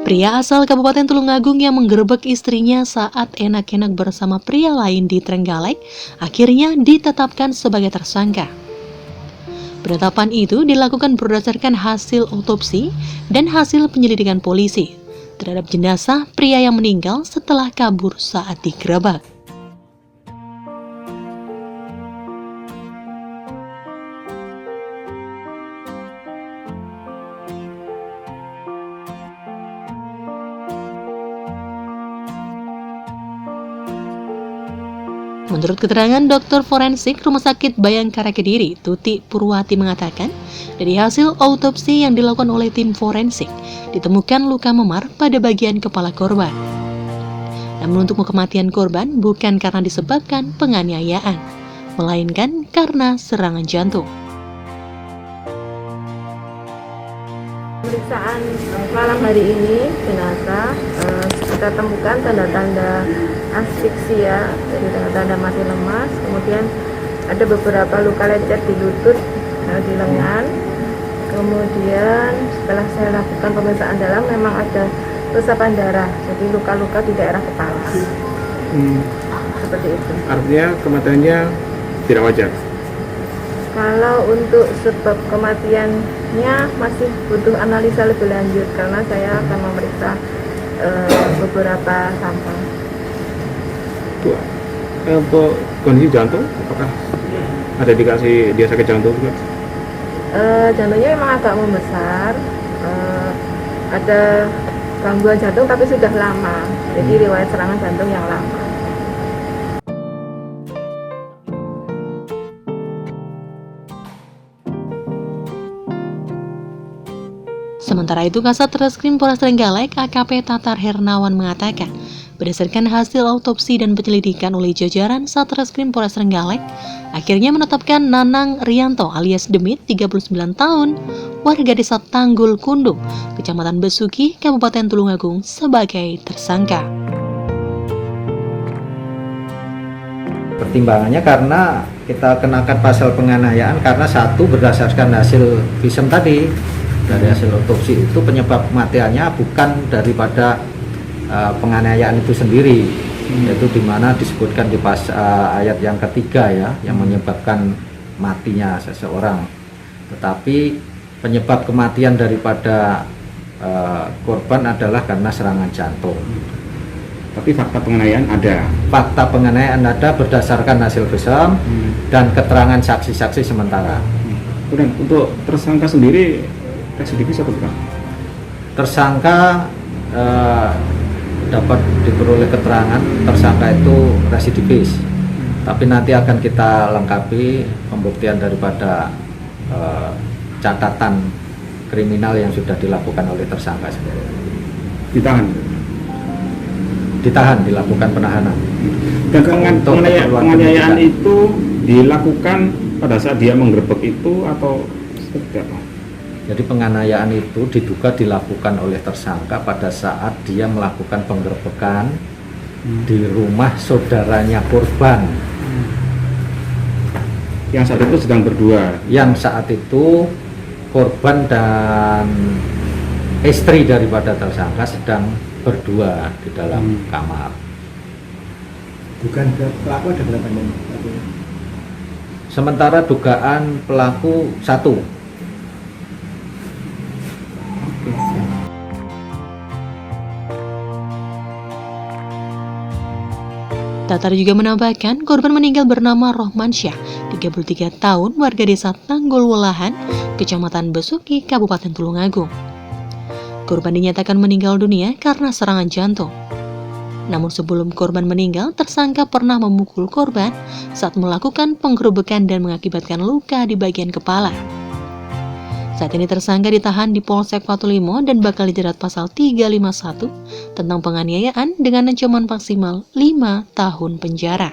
Pria asal Kabupaten Tulungagung yang menggerebek istrinya saat enak-enak bersama pria lain di Trenggalek akhirnya ditetapkan sebagai tersangka. Penetapan itu dilakukan berdasarkan hasil otopsi dan hasil penyelidikan polisi terhadap jenazah pria yang meninggal setelah kabur saat digerebek. Menurut keterangan dokter forensik Rumah Sakit Bayangkara Kediri, Tuti Purwati mengatakan, dari hasil autopsi yang dilakukan oleh tim forensik, ditemukan luka memar pada bagian kepala korban. Namun untuk kematian korban bukan karena disebabkan penganiayaan, melainkan karena serangan jantung. Pemeriksaan malam hari ini jenazah kita temukan tanda-tanda asfiksia, jadi tanda-tanda mati lemas. Kemudian ada beberapa luka lecet di lutut, di lengan. Kemudian setelah saya lakukan pemeriksaan dalam memang ada resapan darah, jadi luka-luka di daerah kepala. Seperti itu. Artinya kematiannya tidak wajar. Kalau untuk sebab kematiannya masih butuh analisa lebih lanjut karena saya akan memeriksa beberapa sampel. Untuk kondisi jantung, apakah ada dikasih dia sakit jantung juga? Jantungnya memang agak membesar, ada gangguan jantung tapi sudah lama, jadi riwayat serangan jantung yang lama. Sementara itu, Kasat Reskrim Polres Trenggalek AKP Tatar Hernawan mengatakan, berdasarkan hasil autopsi dan penyelidikan oleh jajaran Satreskrim Polres Trenggalek, akhirnya menetapkan Nanang Rianto alias Demit, 39 tahun, warga desa Tanggul Kundung, Kecamatan Besuki, Kabupaten Tulungagung, sebagai tersangka. Pertimbangannya karena kita kenakan pasal penganiayaan karena satu berdasarkan hasil visum tadi. Dari hasil otopsi itu penyebab kematiannya bukan daripada penganiayaan itu sendiri, yaitu dimana disebutkan di ayat yang ketiga ya, yang menyebabkan matinya seseorang. Tetapi penyebab kematian daripada korban adalah karena serangan jantung. Tapi fakta penganiayaan ada. Fakta penganiayaan ada berdasarkan hasil visum dan keterangan saksi-saksi sementara. Kemudian untuk tersangka sendiri residivis atau bukan? Tersangka dapat diperoleh keterangan tersangka itu residivis, tapi nanti akan kita lengkapi pembuktian daripada catatan kriminal yang sudah dilakukan oleh tersangka sendiri. Ditahan, dilakukan penahanan. Dan penganiayaan itu dilakukan pada saat dia menggerebek itu atau seperti apa? Jadi penganiayaan itu diduga dilakukan oleh tersangka pada saat dia melakukan penggerebekan di rumah saudaranya korban. Yang saat itu sedang berdua. Yang saat itu korban dan istri daripada tersangka sedang berdua di dalam kamar. Bukan pelaku ada berapa nih? Sementara dugaan pelaku 1. Tatar juga menambahkan korban meninggal bernama Rohmansyah, 33 tahun, warga desa Tanggul Welahan, Kecamatan Besuki, Kabupaten Tulungagung. Korban dinyatakan meninggal dunia karena serangan jantung. Namun sebelum korban meninggal, tersangka pernah memukul korban saat melakukan penggerebekan dan mengakibatkan luka di bagian kepala. Saat ini tersangka ditahan di Polsek Fatulimo dan bakal dijerat pasal 351 tentang penganiayaan dengan ancaman maksimal 5 tahun penjara.